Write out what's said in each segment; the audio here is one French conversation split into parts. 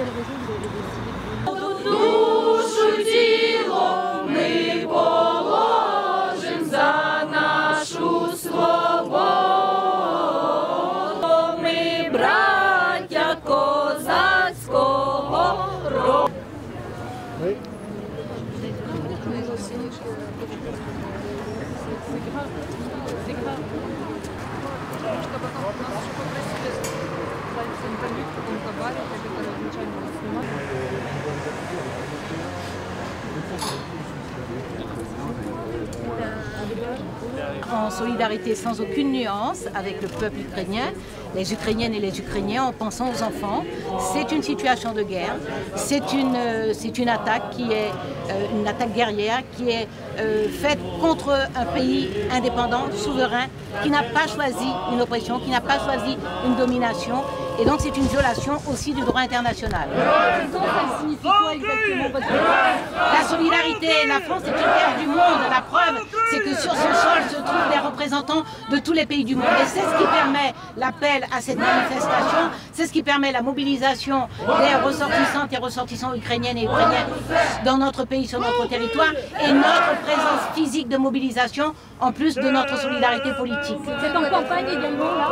quelle raison vous avez décidé de... Душу тіло ми положим за нашу свободу. Ми браття козацького роду. En solidarité sans aucune nuance avec le peuple ukrainien, les Ukrainiennes et les Ukrainiens, en pensant aux enfants. C'est une situation de guerre, c'est une attaque qui est une attaque guerrière qui est faite contre un pays indépendant, souverain, qui n'a pas choisi une oppression, qui n'a pas choisi une domination. Et donc c'est une violation aussi du droit international. Ça signifie quoi exactement votre La solidarité, la France est une terre du monde. La preuve, c'est que sur ce sol se trouvent des représentants de tous les pays du monde. Et c'est ce qui permet l'appel à cette manifestation, c'est ce qui permet la mobilisation des ressortissantes et ressortissants ukrainiennes et ukrainiens dans notre pays, sur notre territoire, et notre présence physique de mobilisation, en plus de notre solidarité politique. C'est en campagne également là?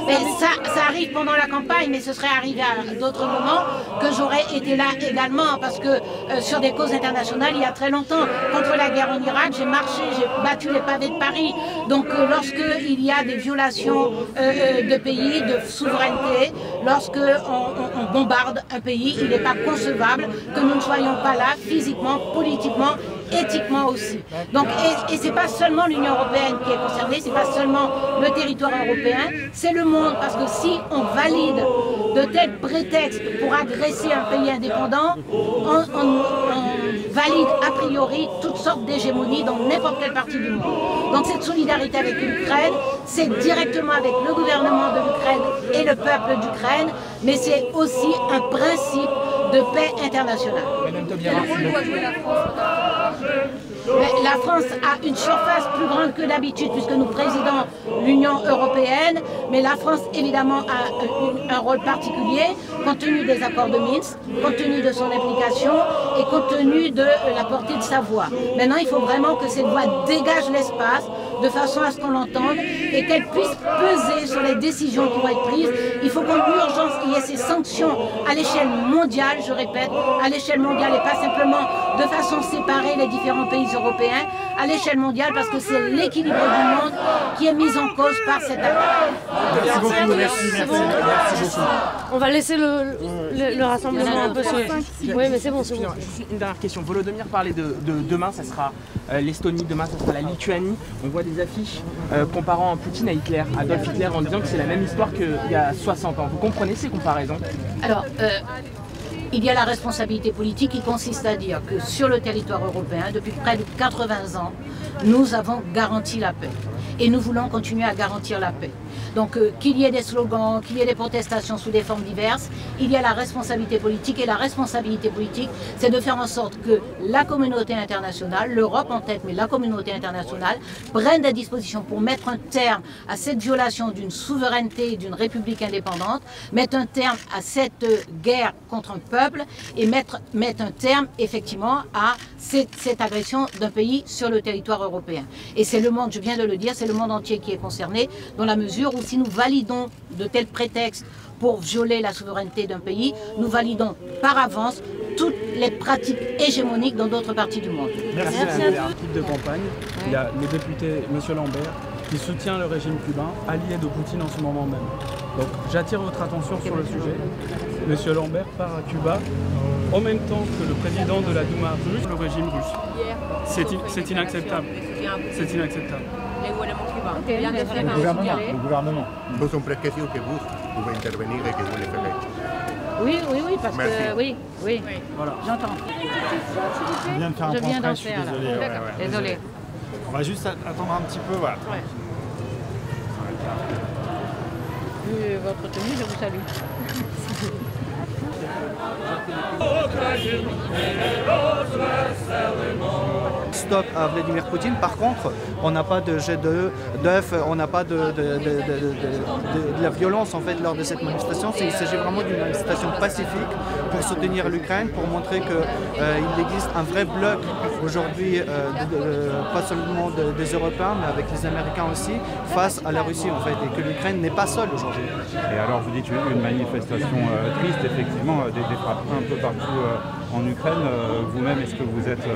Mais ça arrive pendant la campagne, mais ce serait arrivé à d'autres moments que j'aurais été là également, parce que sur des causes internationales, il y a très longtemps, contre la guerre en Irak, j'ai marché, j'ai battu les pavés de Paris. Donc lorsqu'il y a des violations de pays, de souveraineté, lorsqu'on bombarde un pays, il n'est pas concevable que nous ne soyons pas là physiquement, politiquement, éthiquement aussi. Donc, et c'est pas seulement l'Union européenne qui est concernée, c'est pas seulement le territoire européen, c'est le monde, parce que si on valide de tels prétextes pour agresser un pays indépendant, on valide a priori toutes sortes d'hégémonies dans n'importe quelle partie du monde. Donc cette solidarité avec l'Ukraine, c'est directement avec le gouvernement de l'Ukraine et le peuple d'Ukraine, mais c'est aussi un principe de paix internationale. Quel rôle doit jouer la France? Mais la France a une surface plus grande que d'habitude puisque nous présidons l'Union européenne, mais la France évidemment a un rôle particulier compte tenu des accords de Minsk, compte tenu de son implication et compte tenu de la portée de sa voix. Maintenant, il faut vraiment que cette voix dégage l'espace de façon à ce qu'on l'entende et qu'elle puisse peser sur les décisions qui vont être prises. Il faut qu'en urgence, il y ait ces sanctions à l'échelle mondiale, je répète, à l'échelle mondiale et pas simplement de façon séparée les différents pays européens, à l'échelle mondiale, parce que c'est l'équilibre du monde qui est mis en cause par cette attaque. Merci beaucoup, merci beaucoup. On va laisser le rassemblement un peu se... Oui, mais c'est bon, c'est bon. Une dernière question. Volodymyr parlait de demain, ça sera l'Estonie, demain, ça sera la Lituanie. On voit des affiches comparant Poutine à Hitler, Adolf Hitler, en disant que c'est la même histoire qu'il y a 60 ans. Vous comprenez ces comparaisons? Alors, il y a la responsabilité politique qui consiste à dire que sur le territoire européen, depuis près de 80 ans, nous avons garanti la paix. Et nous voulons continuer à garantir la paix. Donc qu'il y ait des slogans, qu'il y ait des protestations sous des formes diverses, il y a la responsabilité politique. Et la responsabilité politique, c'est de faire en sorte que la communauté internationale, l'Europe en tête, mais la communauté internationale, prenne des dispositions pour mettre un terme à cette violation d'une souveraineté et d'une république indépendante, mettre un terme à cette guerre contre un peuple et mettre un terme effectivement à cette agression d'un pays sur le territoire européen. Et c'est le monde, je viens de le dire, c'est le monde entier qui est concerné, dans la mesure où si nous validons de tels prétextes pour violer la souveraineté d'un pays, nous validons par avance toutes les pratiques hégémoniques dans d'autres parties du monde. Merci. L'équipe de campagne, il y a le député M. Lambert qui soutient le régime cubain, allié de Poutine en ce moment même. Donc j'attire votre attention sur le sujet. M. Lambert part à Cuba en même temps que le président de la Douma russe, le régime russe. C'est inacceptable. C'est inacceptable. Le gouvernement. Nous sommes presque sûrs que vous pouvez intervenir et que vous le ferez. Oui, parce que oui, Voilà. j'entends. Je viens de faire un point presse, je suis désolé. Désolé. On va juste attendre un petit peu, voilà. Vu votre tenue, je vous salue. stop à Vladimir Poutine. Par contre, on n'a pas de jet d'œufs, on n'a pas de la violence en fait lors de cette manifestation. Il s'agit vraiment d'une manifestation pacifique pour soutenir l'Ukraine, pour montrer qu'il existe un vrai bloc aujourd'hui, pas seulement des Européens, mais avec les Américains aussi, face à la Russie en fait, et que l'Ukraine n'est pas seule aujourd'hui. Et alors vous dites une manifestation triste, effectivement, des frappes un peu partout en Ukraine. Vous-même, est-ce que vous êtes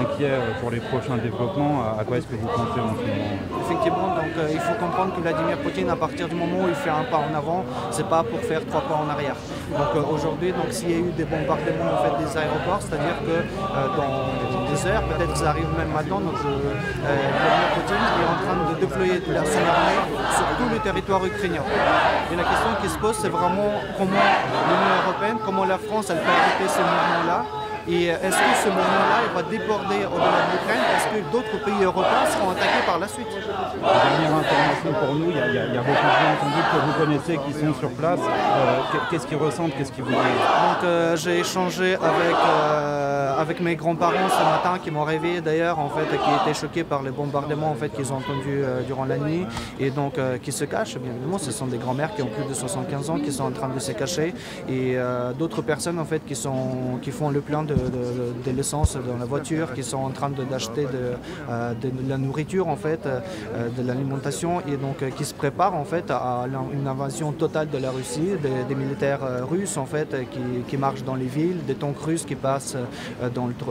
inquiet pour les prochains développements? À quoi est-ce que vous comptez en ce moment? Effectivement, donc il faut comprendre que Vladimir Poutine, à partir du moment où il fait un pas en avant, c'est pas pour faire 3 pas en arrière. Donc aujourd'hui, s'il y a eu des bombardements en fait, des aéroports, c'est-à-dire que dans des heures, peut-être que ça arrive même maintenant, Vladimir Poutine est en train de déployer son armée sur tout le territoire ukrainien. Et la question qui se pose, c'est vraiment comment l'Union européenne, comment la France, elle peut arrêter ce mouvement-là. Et est-ce que ce mouvement-là va déborder au-delà de l'Ukraine? Est-ce que d'autres pays européens seront attaqués par la suite? Dernière information pour nous, il y a beaucoup de gens sans doute que vous connaissez qui sont sur place. Qu'est-ce qu'ils ressentent? Qu'est-ce qu'ils vous disent? Donc j'ai échangé avec mes grands-parents ce matin qui m'ont réveillé d'ailleurs, en fait, qui étaient choqués par les bombardements en fait, qu'ils ont entendus durant la nuit et donc qui se cachent. Bien évidemment, ce sont des grands-mères qui ont plus de 75 ans qui sont en train de se cacher et d'autres personnes en fait, qui font le plein de l'essence dans la voiture, qui sont en train d'acheter de la nourriture en fait, de l'alimentation et donc qui se préparent en fait à une invasion totale de la Russie, des militaires russes en fait qui marchent dans les villes, des tanks russes qui passent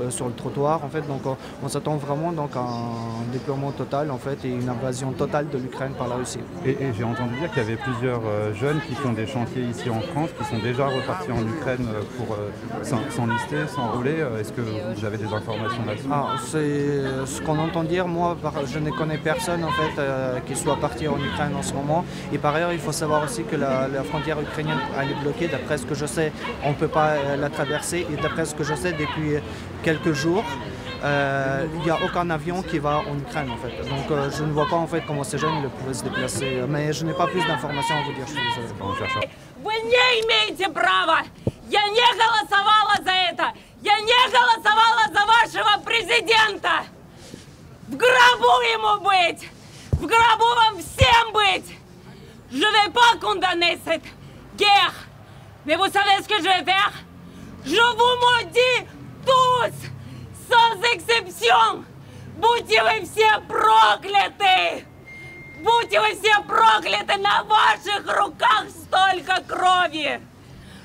sur le trottoir en fait. Donc on s'attend vraiment donc à un déploiement total en fait et une invasion totale de l'Ukraine par la Russie. Et j'ai entendu dire qu'il y avait plusieurs jeunes qui font des chantiers ici en France, qui sont déjà repartis en Ukraine pour s'enlister, s'enrôler. Est-ce que vous avez des informations là-dessus? C'est ce qu'on entend dire. Moi, je ne connais personne en fait qui soit parti en Ukraine en ce moment. Et par ailleurs, il faut savoir aussi que la frontière ukrainienne elle est bloquée. D'après ce que je sais, on ne peut pas la traverser. Et d'après ce que je sais, depuis quelques jours, il n'y a aucun avion qui va en Ukraine en fait. Donc je ne vois pas en fait comment ces jeunes pouvaient se déplacer. Mais je n'ai pas plus d'informations à vous dire. Je suis désolé. Вы не имеете права! Я не голосовала за это! Я не голосовала за вашего президента! В гробу ему быть! В гробу вам всем быть! Je vais pas condamner cette guerre! Mais vous savez ce que je vais faire? Je vous maudis tous! Sans exception! Будьте вы все прокляты! Будьте вы все прокляты! На ваших руках столько крови!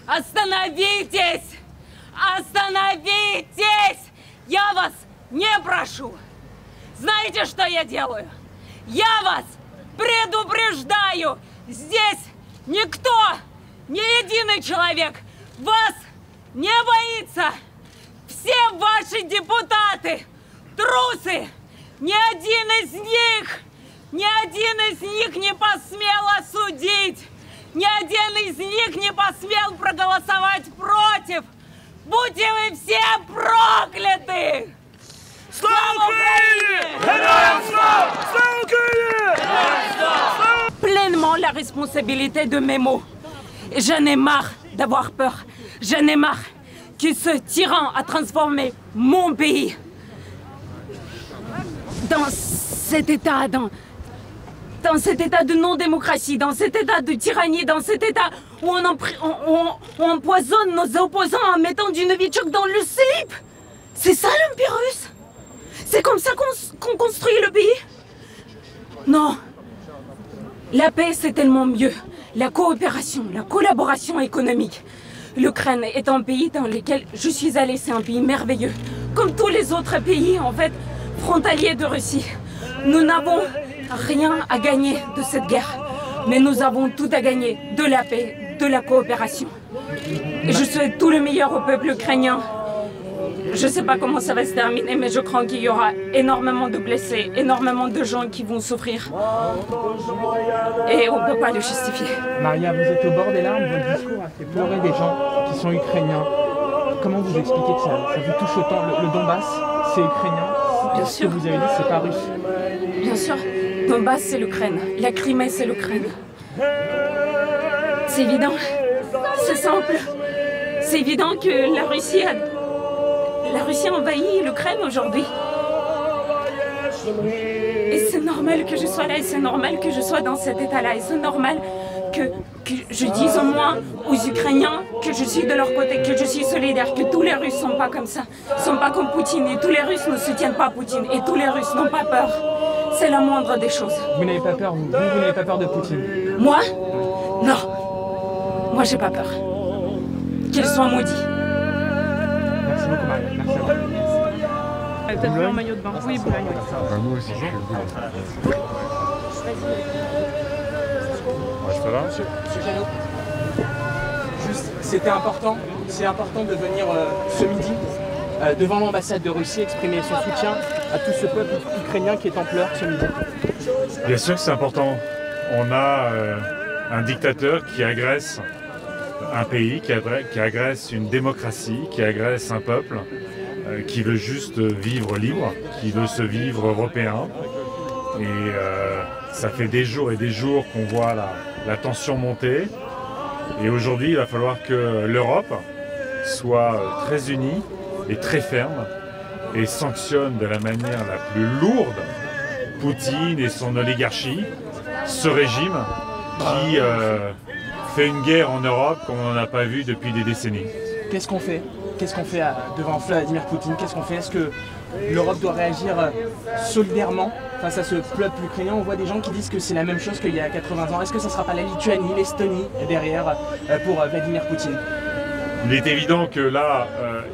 Остановитесь! Остановитесь! Я вас не прошу! Знаете, что я делаю? Я вас предупреждаю! Здесь никто, ни единый человек вас не боится! Все ваши депутаты трусы! Ни один из них не посмел осудить! Ни один из них не посмел проголосовать против! Будьте вы все прокляты! Слава Украине! Героям слава! Слава Украине! Pleinement la responsabilité de mes mots. J'en ai marre d'avoir peur. J'en ai marre que ce tyran a transformé mon pays dans cet état, dans cet état de non-démocratie, dans cet état de tyrannie, dans cet état où on empoisonne nos opposants en mettant du Novichok dans le slip. C'est ça l'Empire russe? C'est comme ça qu'on construit le pays? Non. La paix, c'est tellement mieux. La coopération, la collaboration économique. L'Ukraine est un pays dans lequel je suis allée, c'est un pays merveilleux. Comme tous les autres pays, en fait, frontaliers de Russie. Nous n'avons rien à gagner de cette guerre, mais nous avons tout à gagner, de la paix, de la coopération. Et je souhaite tout le meilleur au peuple ukrainien. Je ne sais pas comment ça va se terminer, mais je crains qu'il y aura énormément de blessés, énormément de gens qui vont souffrir. Et on ne peut pas le justifier. Maria, vous êtes au bord des larmes, votre discours a fait pleurer des gens qui sont ukrainiens. Comment vous expliquez que ça vous touche autant? Le Donbass, c'est ukrainien. Bien Ce sûr. que vous avez dit, c'est pas russe. Bien sûr. Donbass, c'est l'Ukraine. La Crimée, c'est l'Ukraine. C'est évident. C'est simple. C'est évident que la Russie envahit l'Ukraine aujourd'hui. Et c'est normal que je sois là, et c'est normal que je sois dans cet état-là, et c'est normal que je dise au moins aux Ukrainiens que je suis de leur côté, que je suis solidaire, que tous les Russes ne sont pas comme ça, ne sont pas comme Poutine, et tous les Russes ne soutiennent pas Poutine, et tous les Russes n'ont pas peur. C'est la moindre des choses. Vous n'avez pas peur, vous n'avez pas peur de Poutine? Moi? Non. Moi, j'ai pas peur. Qu'il soit maudit. Merci beaucoup, Marie. Merci à vous. Peut-être plus en maillot de bain. Oui, Boulogne. Moi aussi, je suis Monsieur Janot, juste, c'est important de venir ce midi devant l'ambassade de Russie exprimer son soutien à tout ce peuple ukrainien qui est en pleurs ce midi. Bien sûr que c'est important. On a un dictateur qui agresse un pays, qui agresse une démocratie, qui agresse un peuple, qui veut juste vivre libre, qui veut se vivre européen. Et ça fait des jours et des jours qu'on voit la tension monter. Et aujourd'hui, il va falloir que l'Europe soit très unie et très ferme et sanctionne de la manière la plus lourde Poutine et son oligarchie, ce régime qui fait une guerre en Europe qu'on n'en a pas vu depuis des décennies. Qu'est-ce qu'on fait? Qu'est-ce qu'on fait devant Vladimir Poutine? Qu'est-ce qu'on fait? Est-ce que l'Europe doit réagir solidairement face à ce peuple ukrainien? On voit des gens qui disent que c'est la même chose qu'il y a 80 ans. Est-ce que ça ne sera pas la Lituanie, l'Estonie derrière pour Vladimir Poutine? Il est évident que là,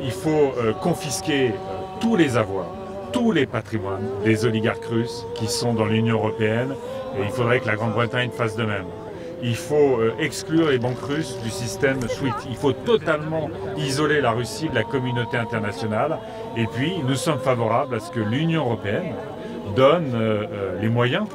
il faut confisquer tous les avoirs, tous les patrimoines des oligarques russes qui sont dans l'Union européenne, et il faudrait que la Grande-Bretagne fasse de même. Il faut exclure les banques russes du système SWIFT. Il faut totalement isoler la Russie de la communauté internationale. Et puis, nous sommes favorables à ce que l'Union européenne donne les moyens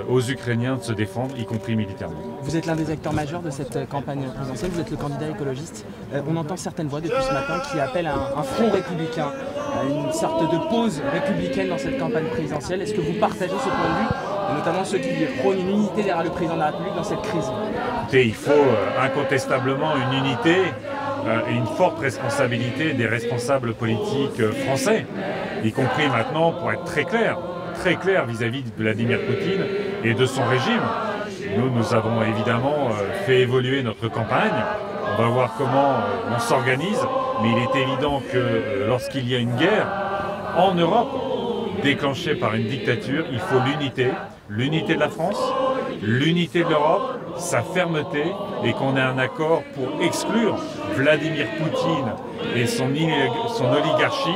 aux Ukrainiens de se défendre, y compris militairement. Vous êtes l'un des acteurs majeurs de cette campagne présidentielle, vous êtes le candidat écologiste. On entend certaines voix depuis ce matin qui appellent à un front républicain, à une sorte de pause républicaine dans cette campagne présidentielle. Est-ce que vous partagez ce point de vue, et notamment ceux qui prônent une unité derrière le président de la République dans cette crise? Écoutez, il faut incontestablement une unité et une forte responsabilité des responsables politiques français, y compris maintenant, pour être très clair vis-à-vis de Vladimir Poutine et de son régime. Nous avons évidemment fait évoluer notre campagne. On va voir comment on s'organise, mais il est évident que lorsqu'il y a une guerre en Europe déclenchée par une dictature, il faut l'unité de la France, l'unité de l'Europe, sa fermeté, et qu'on ait un accord pour exclure Vladimir Poutine et son oligarchie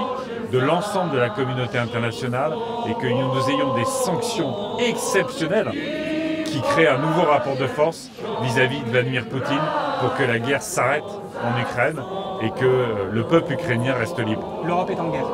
de l'ensemble de la communauté internationale, et que nous ayons des sanctions exceptionnelles qui créent un nouveau rapport de force vis-à-vis de Vladimir Poutine pour que la guerre s'arrête en Ukraine et que le peuple ukrainien reste libre. L'Europe est en guerre.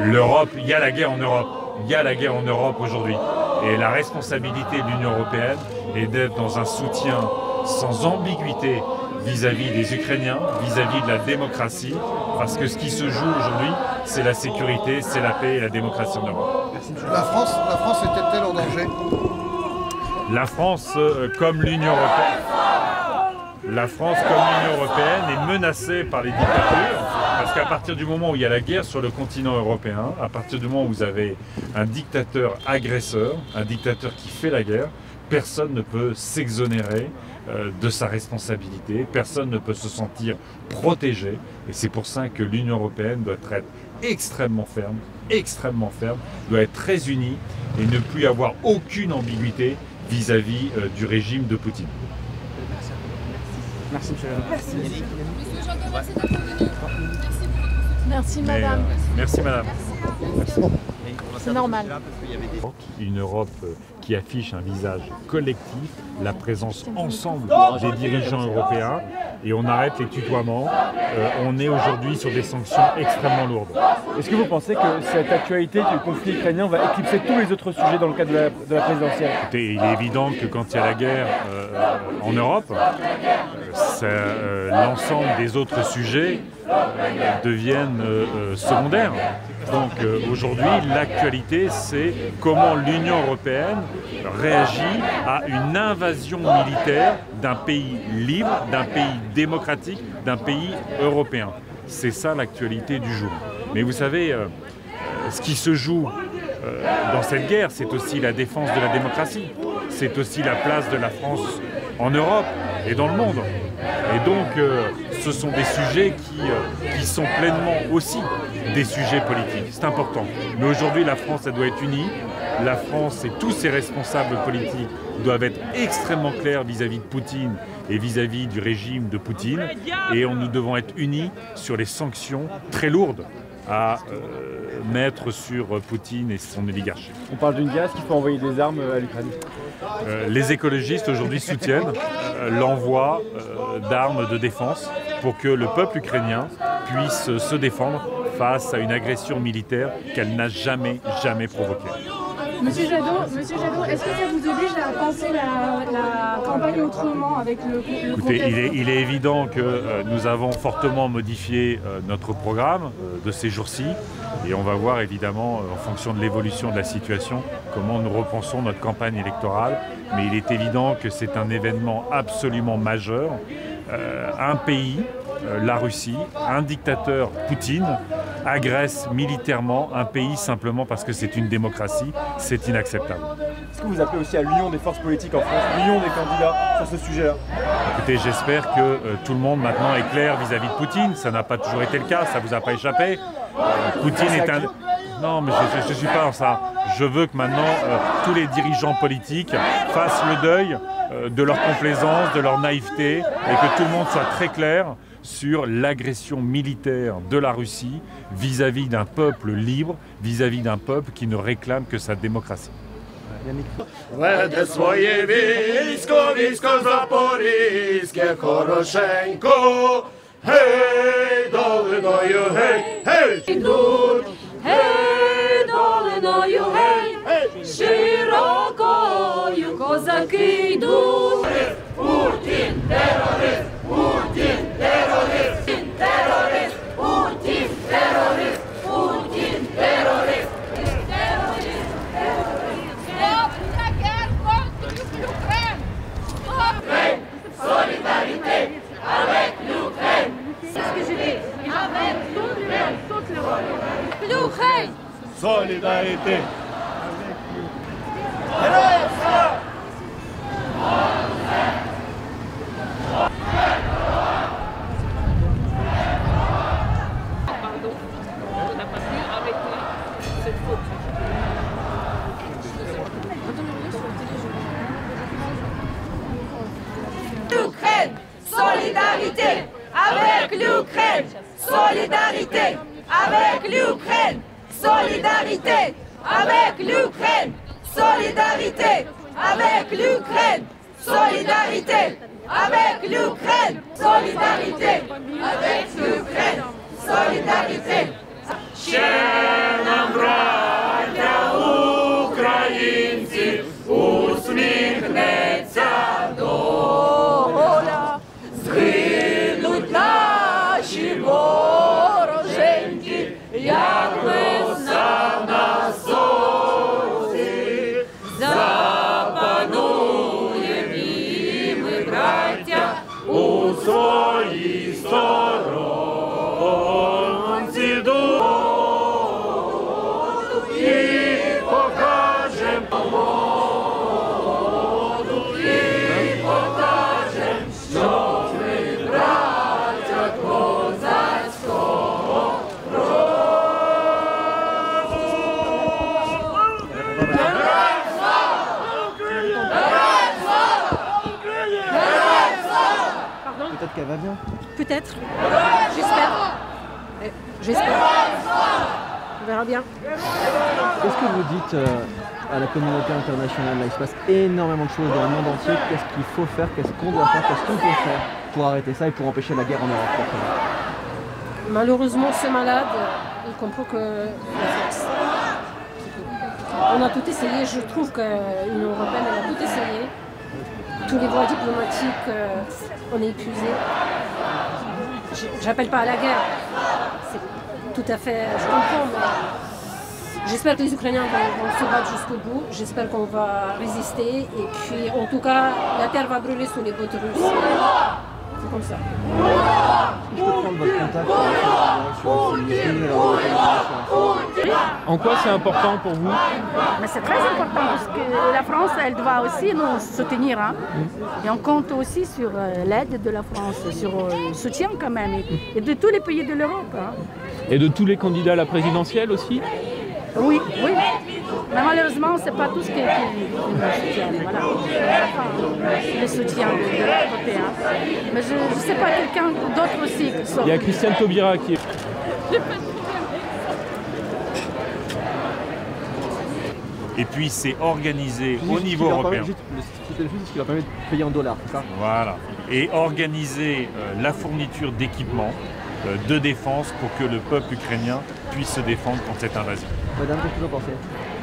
L'Europe, il y a la guerre en Europe. Il y a la guerre en Europe aujourd'hui. Et la responsabilité de l'Union européenne est d'être dans un soutien sans ambiguïté vis-à-vis des Ukrainiens, vis-à-vis de la démocratie, parce que ce qui se joue aujourd'hui, c'est la sécurité, c'est la paix et la démocratie en Europe. La France était-elle en danger? La France, comme l'Union européenne, est menacée par les dictatures, parce qu'à partir du moment où il y a la guerre sur le continent européen, à partir du moment où vous avez un dictateur agresseur, un dictateur qui fait la guerre, personne ne peut s'exonérer de sa responsabilité, personne ne peut se sentir protégé, et c'est pour ça que l'Union européenne doit être extrêmement ferme, doit être très unie et ne plus avoir aucune ambiguïté vis-à-vis du régime de Poutine. Merci, monsieur. Merci, madame. Merci, madame. C'est normal. Une Europe qui affiche un visage collectif, la présence ensemble des dirigeants européens, et on arrête les tutoiements. On est aujourd'hui sur des sanctions extrêmement lourdes. Est-ce que vous pensez que cette actualité du conflit ukrainien va éclipser tous les autres sujets dans le cadre de la présidentielle? Écoutez, il est évident que quand il y a la guerre en Europe, l'ensemble des autres sujets deviennent secondaires. Donc aujourd'hui, l'actualité, c'est comment l'Union européenne réagit à une invasion militaire d'un pays libre, d'un pays démocratique, d'un pays européen. C'est ça l'actualité du jour. Mais vous savez, ce qui se joue dans cette guerre, c'est aussi la défense de la démocratie. C'est aussi la place de la France en Europe et dans le monde. Et donc, ce sont des sujets qui sont pleinement aussi des sujets politiques. C'est important. Mais aujourd'hui, la France, elle doit être unie. La France et tous ses responsables politiques doivent être extrêmement clairs vis-à-vis de Poutine et vis-à-vis du régime de Poutine. Et nous devons être unis sur les sanctions très lourdes à mettre sur Poutine et son oligarchie. On parle d'une guerre, est-ce qu'il faut envoyer des armes à l'Ukraine? Les écologistes aujourd'hui soutiennent l'envoi d'armes de défense pour que le peuple ukrainien puisse se défendre face à une agression militaire qu'elle n'a jamais provoquée. Monsieur Jadot, est-ce que ça vous oblige à penser la campagne autrement avec le Écoutez, il est évident que nous avons fortement modifié notre programme de ces jours-ci et on va voir évidemment, en fonction de l'évolution de la situation, comment nous repensons notre campagne électorale. Mais il est évident que c'est un événement absolument majeur. Un pays, la Russie, un dictateur, Poutine, agresse militairement un pays simplement parce que c'est une démocratie, c'est inacceptable. Est-ce que vous appelez aussi à l'union des forces politiques en France, l'union des candidats sur ce sujet-là? Écoutez, j'espère que tout le monde maintenant est clair vis-à-vis de Poutine. Ça n'a pas toujours été le cas, ça vous a pas échappé. Poutine est un... Non, mais je ne suis pas dans ça. Je veux que maintenant tous les dirigeants politiques fassent le deuil de leur complaisance, de leur naïveté, et que tout le monde soit très clair sur l'agression militaire de la Russie vis-à-vis d'un peuple libre, vis-à-vis d'un peuple qui ne réclame que sa démocratie. Веде своє військо запорізьке, хорошенько, гей, долиною, гей, гей! Ідуть, гей, долиною, гей, широкою козаки йдуть. Путін терорист, Путін терорист, терорист, Путін терорист, Путін терорист. Solidarité avec l'Ukraine. C'est ce que je dis. Avec l'Ukraine. Toute l'Europe. L'Ukraine. Solidarité. Pardon, on n'a pas pu arrêter cette faute. L'Ukraine, solidarité avec l'Ukraine, solidarité avec l'Ukraine, solidarité avec l'Ukraine, solidarité avec l'Ukraine, solidarité avec l'Ukraine, solidarité avec l'Ukraine, solidarité. Ще нам, браття українці, усміхнеться доля, згинуть наші вороженьки, як весна на сонці, запануєм і ми, браття, у своїй сторонці і покажем воду, і покажем, що ми браття козацького роду. Героям слава! Героям слава! Героям слава! Peut-être qu'elle va bien. Peut-être. J'espère. J'espère. On verra bien. Qu'est-ce que vous dites à la communauté internationale? Là, il se passe énormément de choses dans le monde entier. Qu'est-ce qu'il faut faire? Qu'est-ce qu'on doit faire? Qu'est-ce qu'on peut faire pour arrêter ça et pour empêcher la guerre en Europe? Malheureusement, ce malade, il comprend que la force. On a tout essayé. Je trouve que l'Union européenne elle a tout essayé. Tous les voies diplomatiques, on est épuisé. J'appelle pas à la guerre. C'est tout à fait, je comprends, mais j'espère que les Ukrainiens vont se battre jusqu'au bout. J'espère qu'on va résister. Et puis, en tout cas, la terre va brûler sous les bottes russes. C'est comme ça. Je peux prendre votre contact En quoi c'est important pour vous? Mais c'est très important parce que la France, elle doit aussi nous soutenir. Hein. Et on compte aussi sur l'aide de la France, sur le soutien quand même, et de tous les pays de l'Europe. Hein. Et de tous les candidats à la présidentielle aussi? Oui, oui. Mais malheureusement, c'est pas tout ce qui nous soutient. Voilà. Le soutien de l'autre côté. Hein. Mais je ne sais pas, quelqu'un d'autre aussi. Il y a Christiane Taubira qui est... Et puis c'est organisé au niveau européen. C'était juste ce qui leur permet de payer en dollars, c'est ça? Voilà. Et organiser la fourniture d'équipements de défense pour que le peuple ukrainien puisse se défendre contre cette invasion. Madame, qu'est-ce que vous en pensez?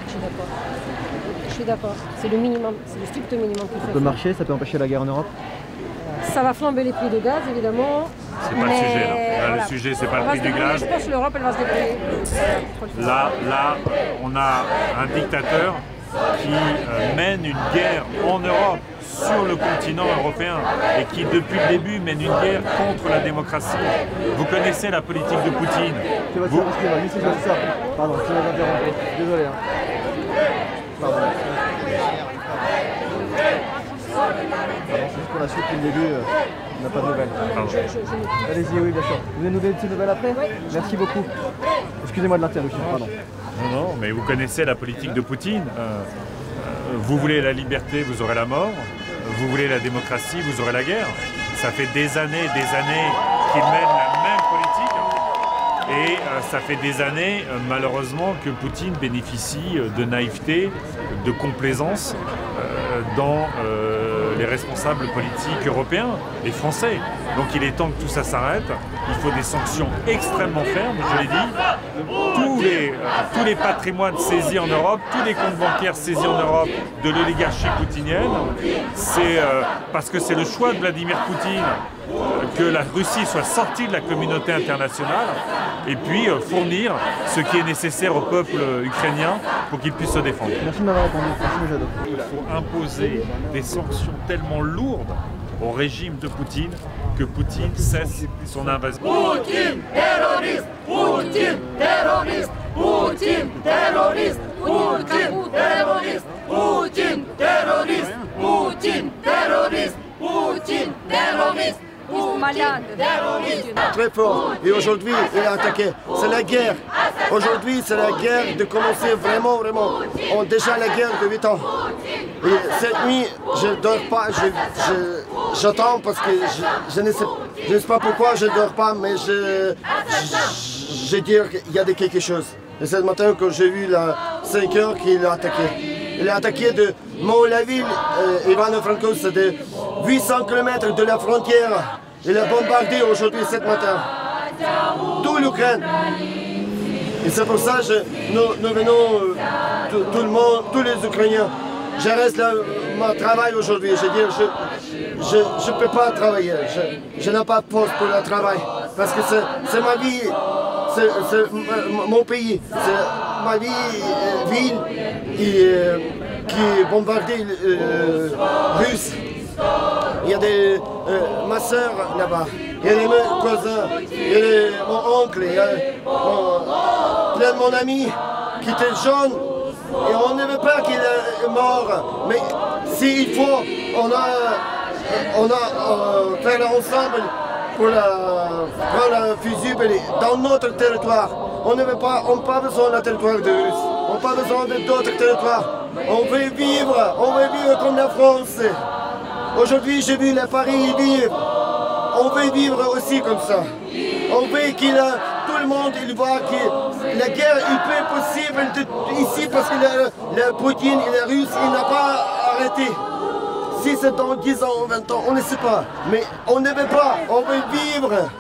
Je suis d'accord. Je suis d'accord. C'est le minimum, c'est le strict minimum qu'il faut. Ça peut marcher, ça peut empêcher la guerre en Europe? Ça va flamber les prix de gaz, évidemment. C'est pas le sujet là. Là, voilà. Le sujet, c'est pas le prix du gaz. Je pense que l'Europe, elle va se débrouiller. Là, on a un dictateur qui mène une guerre en Europe, sur le continent européen, et qui depuis le début mène une guerre contre la démocratie. Vous connaissez la politique de Poutine. Excusez-moi, c'est ça. Pardon, je vais interrompre. Désolé. Hein. Pardon. C'est juste pour la suite, depuis le début, on n'a pas de nouvelles. Allez-y, oui, bien sûr. Vous voulez nous donner de nouvelles après? Merci beaucoup. Excusez-moi de l'interruption, pardon. Non, mais vous connaissez la politique de Poutine. Vous voulez la liberté, vous aurez la mort. Vous voulez la démocratie, vous aurez la guerre. Ça fait des années qu'il mène la même politique. Et ça fait des années, malheureusement, que Poutine bénéficie de naïveté, de complaisance dans les responsables politiques européens, les Français. Donc il est temps que tout ça s'arrête. Il faut des sanctions extrêmement fermes, je l'ai dit. Tous les patrimoines saisis en Europe, tous les comptes bancaires saisis en Europe de l'oligarchie poutinienne, c'est parce que c'est le choix de Vladimir Poutine que la Russie soit sortie de la communauté internationale et puis fournir ce qui est nécessaire au peuple ukrainien pour qu'il puisse se défendre. Merci de m'avoir répondu. Merci, M. Jadot. Il faut imposer des sanctions tellement lourdes au régime de Poutine que Poutine cesse son invasion. Poutine terroriste! Poutine terroriste! Poutine terroriste! Poutine terroriste! Poutine terroriste! Poutine terroriste! Poutine terroriste! Malade. Très fort. Et aujourd'hui, il est attaqué. C'est la guerre. Aujourd'hui, c'est la guerre de commencer vraiment. On a déjà la guerre de 8 ans. Et cette nuit, je ne dors pas. J'attends parce que je ne sais pas pourquoi je ne dors pas, mais je dis qu'il y a quelque chose. Et ce matin, quand j'ai vu la 5 heures qu'il a attaqué. Il a attaqué de la ville, Ivano-Frankovsk, c'est de 800 km de la frontière. Il a bombardé aujourd'hui, ce matin, toute l'Ukraine. Et c'est pour ça que nous venons, tout le monde, tous les Ukrainiens. Je reste là, mon travail aujourd'hui. Je ne peux pas travailler. Je n'ai pas de poste pour le travail. Parce que c'est ma vie, c'est mon pays, c'est ma ville qui est bombardée russe. Il y a ma soeur là-bas, il y a mes cousins, il y a mon oncle, il y a plein de mon ami qui était jeune. Et on ne veut pas qu'il est mort, mais s'il faut, on a fait ensemble pour prendre un fusil dans notre territoire. On n'a pas besoin d'un territoire de Russie, on n'a pas besoin d'autres territoires. On veut vivre comme la France. Aujourd'hui, j'ai vu les Paris vivre. On veut vivre aussi comme ça. On veut tout le monde il voit que la guerre est possible ici parce que le Poutine et la Russie n'a pas arrêté. Si c'est dans 10 ans, 20 ans, on ne sait pas. Mais on ne veut pas, on veut vivre.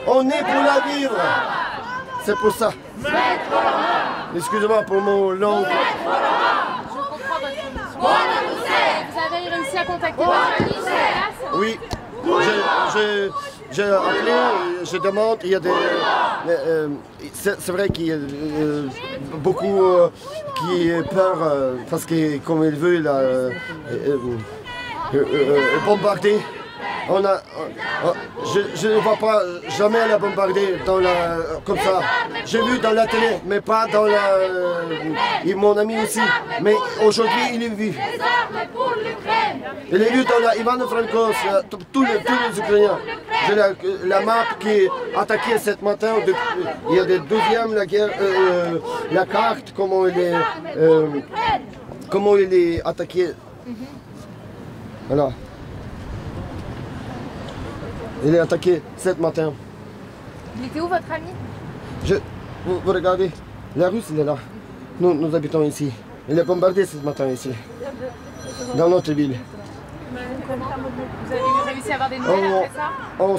On est pour la vivre. C'est pour ça. Excusez-moi pour mon langue. Vous avez réussi à contacter votre ministre? Oui, j'ai appelé, je demande, il y a des... c'est vrai qu'il y a beaucoup qui peur parce que comme il veut bombarder. je ne vois pas jamais la bombarder comme ça. J'ai vu dans la télé, mais pas dans et mon ami aussi. Mais aujourd'hui, il est vu. Il est vu dans la Ivano-Frankivsk, tous les Ukrainiens. J'ai la map qui est attaquée ce matin. Il y a des deuxièmes, la guerre, la carte, comment il est attaqué. Voilà. Il est attaqué ce matin. Il était où votre ami? Vous regardez, la Russe il est là. Nous habitons ici. Il est bombardé ce matin ici, dans notre ville. Vous avez réussi à avoir des nouvelles après ça? On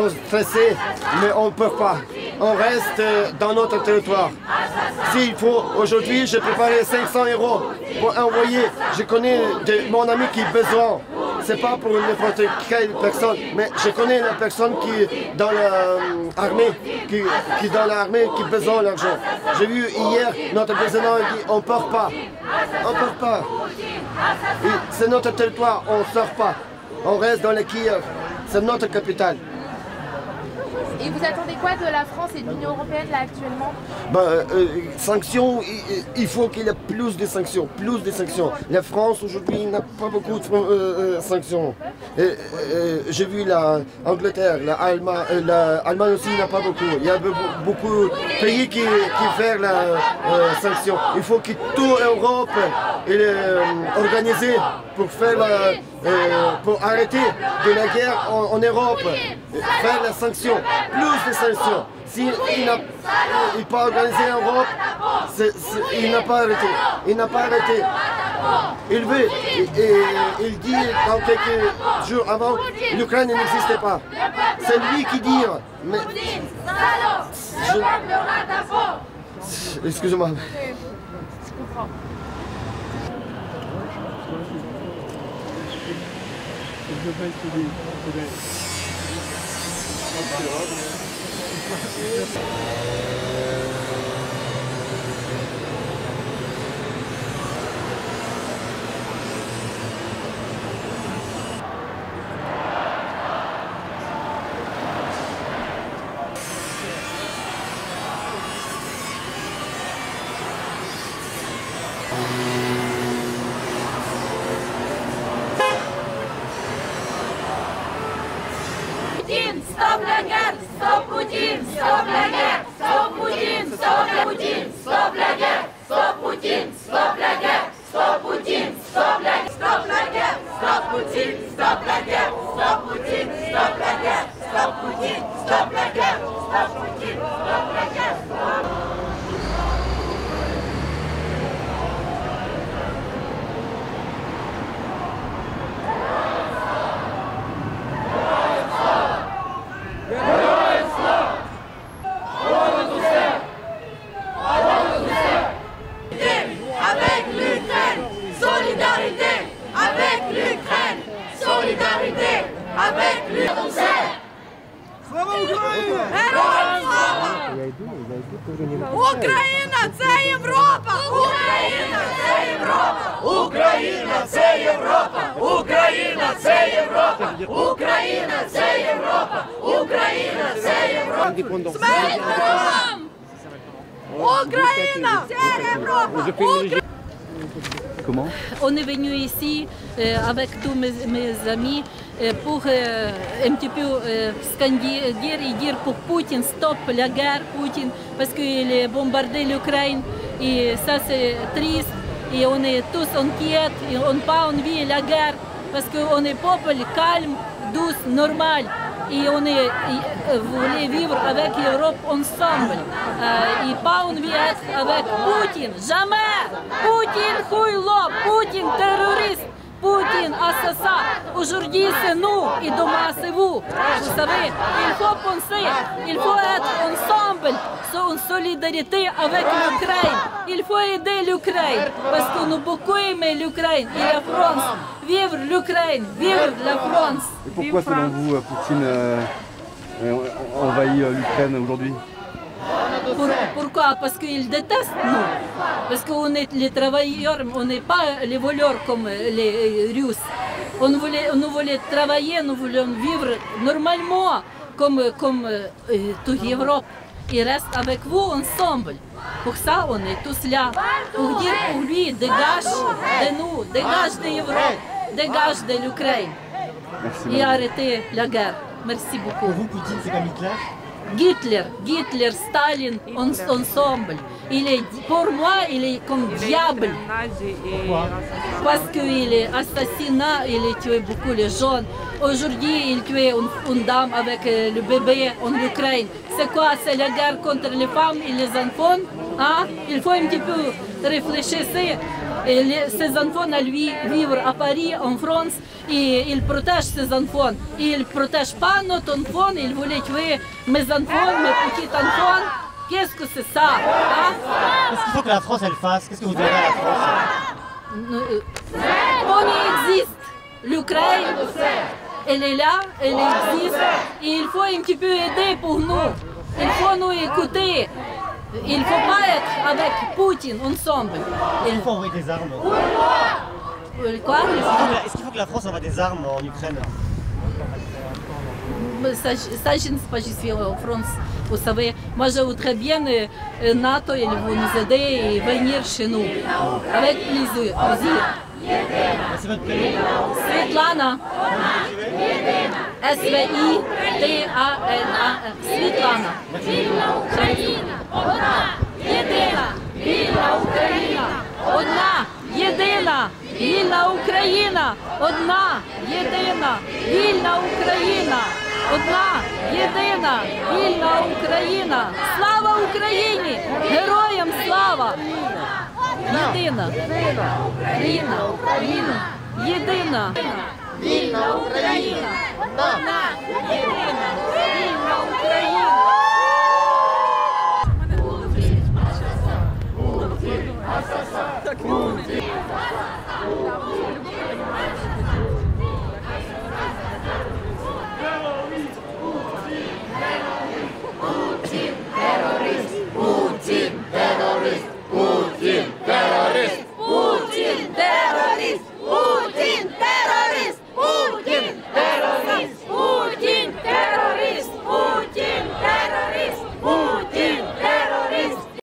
stressait, mais on ne peut pas. On reste dans notre territoire. S'il faut, aujourd'hui, j'ai préparé 500 € pour envoyer. Je connais mon ami qui a besoin. C'est pas pour n'importe quelle personne, mais je connais la personne qui est dans l'armée, qui a besoin d'argent. J'ai vu hier notre président dit on ne part pas. On ne part pas. C'est notre territoire, on ne sort pas. On reste dans le Kiev. C'est notre capitale. Et vous attendez quoi de la France et de l'Union européenne là actuellement? Sanctions, il faut qu'il y ait plus de sanctions, La France aujourd'hui n'a pas beaucoup de sanctions. J'ai vu l'Angleterre, l'Allemagne aussi n'a pas beaucoup. Il y a beaucoup de pays qui font la sanction. Il faut que toute l'Europe est organisée pour arrêter de la guerre en Europe, faire la sanction, plus de sanctions. S'il n'a pas organisé en Europe, il n'a pas arrêté. Il n'a pas arrêté. Il veut, il dit dans quelques jours avant, l'Ukraine n'existait pas. C'est lui qui dit. Mais excusez-moi. Je comprends. Stop la guerre! Stop Poutine! Stop la guerre! Stop Poutine! Stop la Poutine! Stop la guerre! Stop Poutine! Stop la guerre! Stop Poutine! Stop la guerre! Stop la guerre! Stop Poutine! Stop la guerre! Stop Poutine! Stop la guerre! Stop Poutine! Stop la guerre! Stop Poutine! Stop la guerre! Avec l'Ukraine, solidarité avec l'Ukraine, solidarité avec l'Ukraine. Україна – це Європа! Україна – це Європа! Україна – це Європа! Україна – це Європа! Україна – це Європа! Україна – це Європа! Смерть ворогам! Ukraine, c'est l'Europe. Comment? On est venu ici avec tous mes amis pour un petit peu scander et dire pour Poutine, stop la guerre, Poutine, parce qu'il a bombardé l'Ukraine et ça c'est triste et on est tous inquiets et on n'a pas envie de la guerre parce qu'on est peuple calme, douce, normal. Et on voulait vivre avec l'Europe ensemble. Et pas envie d'être avec Poutine. Jamais! Poutine, хуйло, Poutine, terroriste, Poutine, assassin. Aujourd'hui c'est nous et demain c'est vous. Vous savez, il faut penser, il faut être ensemble, en solidarité avec l'Ukraine. Il faut aider l'Ukraine parce qu'on a beaucoup aimé l'Ukraine et la France. Vive l'Ukraine, vive la France. Et pourquoi selon vous Poutine envahit l'Ukraine aujourd'hui? Pourquoi? Parce qu'il déteste nous. Parce qu'on est les travailleurs, on n'est pas les voleurs comme les Russes. On voulait travailler, nous voulions vivre normalement comme toute l'Europe. Il reste avec vous ensemble. Pour ça, on est tous là. Pour dire pour lui, dégage de nous, dégage de l'Europe, dégage de l'Ukraine. Et arrêtez la guerre. Merci beaucoup. Pour vous, Poutine, c'est comme Hitler? Hitler, Staline, ensemble. Pour moi, il est comme diable. Pourquoi? Parce qu'il est assassiné, il a tué beaucoup les jeunes. Aujourd'hui, il tuait une dame avec le bébé en Ukraine. C'est quoi? C'est la guerre contre les femmes et les enfants? Hein? Il faut un petit peu réfléchir. Ses enfants à lui vivent à Paris, en France, et il protège ses enfants. Il ne protège pas notre enfant, il voulait tuer mes enfants, mes petits enfants. Qu'est-ce que c'est ça? Hein? Qu'est-ce qu'il faut que la France elle fasse? Qu'est-ce que vous devez à la France? On existe. L'Ukraine, elle est là, elle existe. Et il faut un petit peu aider pour nous. Il faut nous écouter. Il ne faut pas être avec Poutine ensemble. Il faut envoyer des armes. Quoi? Est-ce qu'il faut que la France envoie des armes en Ukraine? Ça, je ne sais pas, je suis en France. Vous savez, moi je voudrais bien NATO, ils vont nous aider et venir chez nous. Avec plaisir. C'est votre prénom? Svetlana. S-V-I-T-A-L-A. Svetlana. Вільна Україна, одна, єдина, вільна Україна, одна, єдина, вільна Україна, одна, єдина, вільна Україна, одна, єдина, вільна Україна. Слава Україні! Героям слава! Єдина, Україна, єдина, вільна Україна, одна, єдина, вільна Україна. Террорист,